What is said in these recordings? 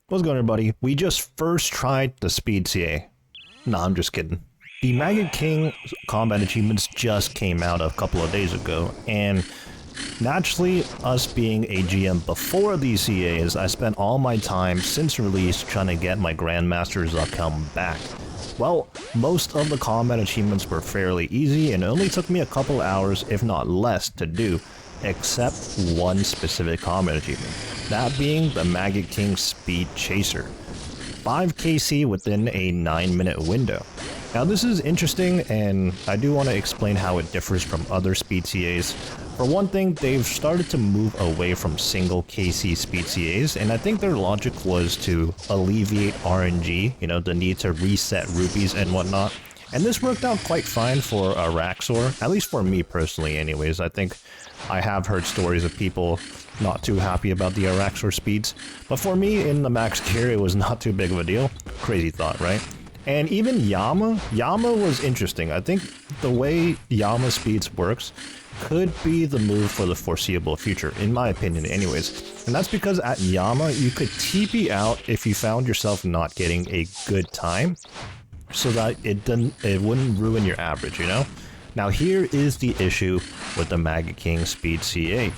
What's going on, everybody? We just first tried the Speed CA. Nah, I'm just kidding. The Maggot King combat achievements just came out a couple of days ago, and naturally, us being a GM before these CAs, I spent all my time since release trying to get my Grandmaster's account back. Well, most of the combat achievements were fairly easy, and it only took me a couple hours, if not less, to do, except one specific combat achievement, that being the Maggot King Speed Chaser. 5 KC within a 9-minute window. Now this is interesting, and I do want to explain how it differs from other Speed CAs. For one thing, they've started to move away from single KC Speed CAs, and I think their logic was to alleviate RNG, the need to reset rupees and whatnot. And this worked out quite fine for Araxor, at least for me personally anyways. I think I have heard stories of people not too happy about the Araxor speeds, but for me in the max gear it was not too big of a deal. Crazy thought, right? And even Yama was interesting. I think the way Yama speeds works could be the move for the foreseeable future, in my opinion anyways. And that's because at Yama you could TP out if you found yourself not getting a good time, so that it wouldn't ruin your average, Now here is the issue with the Maggot King Speed CA.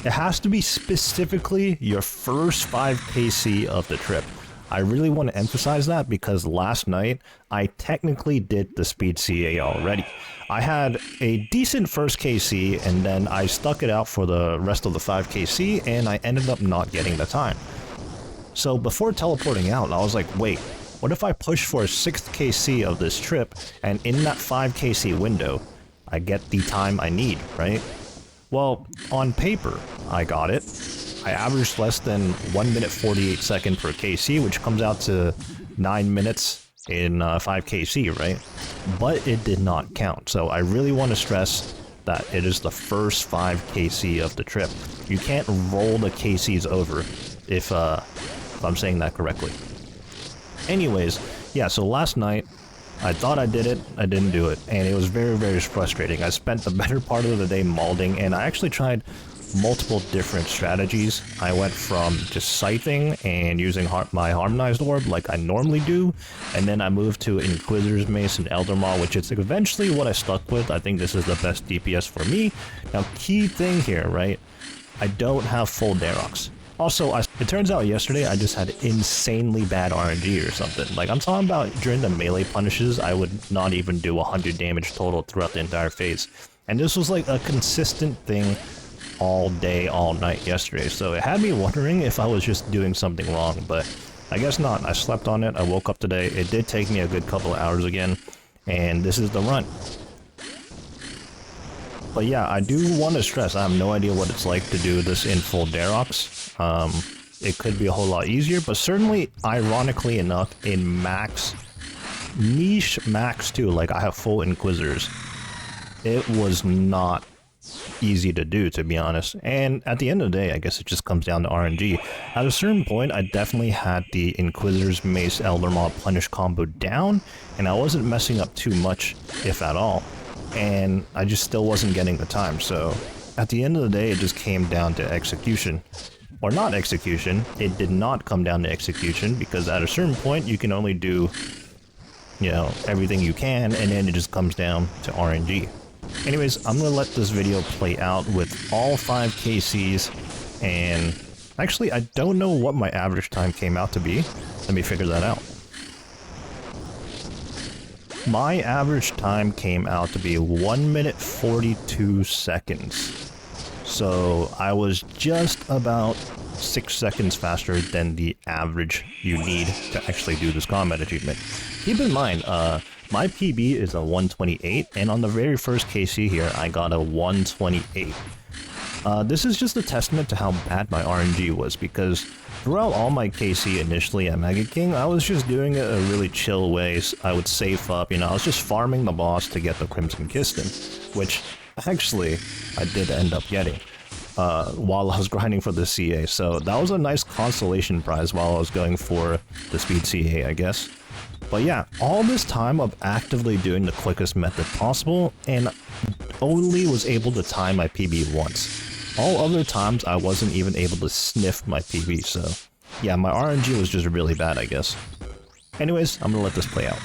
It has to be specifically your first 5 KC of the trip. I really want to emphasize that because last night I technically did the Speed CA already. I had a decent first KC and then I stuck it out for the rest of the 5 KC and I ended up not getting the time. So before teleporting out, I was like, wait, what if I push for a 6th KC of this trip, and in that 5 KC window, I get the time I need, right? Well, on paper, I got it. I averaged less than 1 minute 48 seconds per KC, which comes out to 9 minutes in 5 KC, right? But it did not count, so I really want to stress that it is the first 5 KC of the trip. You can't roll the KCs over if I'm saying that correctly. Anyways, yeah, so last night, I thought I did it, I didn't do it, and it was very, very frustrating. I spent the better part of the day malding, and I actually tried multiple different strategies. I went from just scything and using my harmonized orb like I normally do, and then I moved to Inquisitor's Mace and Elder Maw, which is eventually what I stuck with. I think this is the best DPS for me. Now, key thing here, right? I don't have full Dharoks. Also, it turns out yesterday I just had insanely bad RNG or something. Like, I'm talking about during the melee punishes, I would not even do 100 damage total throughout the entire phase. And this was like a consistent thing all day, all night yesterday. So it had me wondering if I was just doing something wrong, but I guess not. I slept on it, I woke up today, it did take me a good couple of hours again, and this is the run. But yeah, I do want to stress, I have no idea what it's like to do this in full Dharoks. It could be a whole lot easier, but certainly, ironically enough, in niche max too, like I have full Inquisitors, it was not easy to do, to be honest. And at the end of the day, I guess it just comes down to RNG. At a certain point, I definitely had the Inquisitor's Mace Elder Maw Punish combo down, and I wasn't messing up too much, if at all. And I just still wasn't getting the time, so at the end of the day, it just came down to execution. Or not execution, it did not come down to execution, because at a certain point, you can only do, everything you can, and then it just comes down to RNG. Anyways, I'm going to let this video play out with all 5 KCs, and actually, I don't know what my average time came out to be. Let me figure that out. My average time came out to be 1 minute 42 seconds. So I was just about 6 seconds faster than the average you need to actually do this combat achievement. Keep in mind, my PB is a 128, and on the very first KC here, I got a 128. This is just a testament to how bad my RNG was, because throughout all my KC initially at Maggot King, I was just doing it a really chill way. I would save up, I was just farming the boss to get the Crimson Kiston, which actually I did end up getting while I was grinding for the CA. So that was a nice consolation prize while I was going for the Speed CA, I guess. But yeah, all this time of actively doing the quickest method possible, and only was able to time my PB once. All other times I wasn't even able to sniff my PB, so Yeah, my RNG was just really bad, I guess. Anyways, I'm gonna let this play out.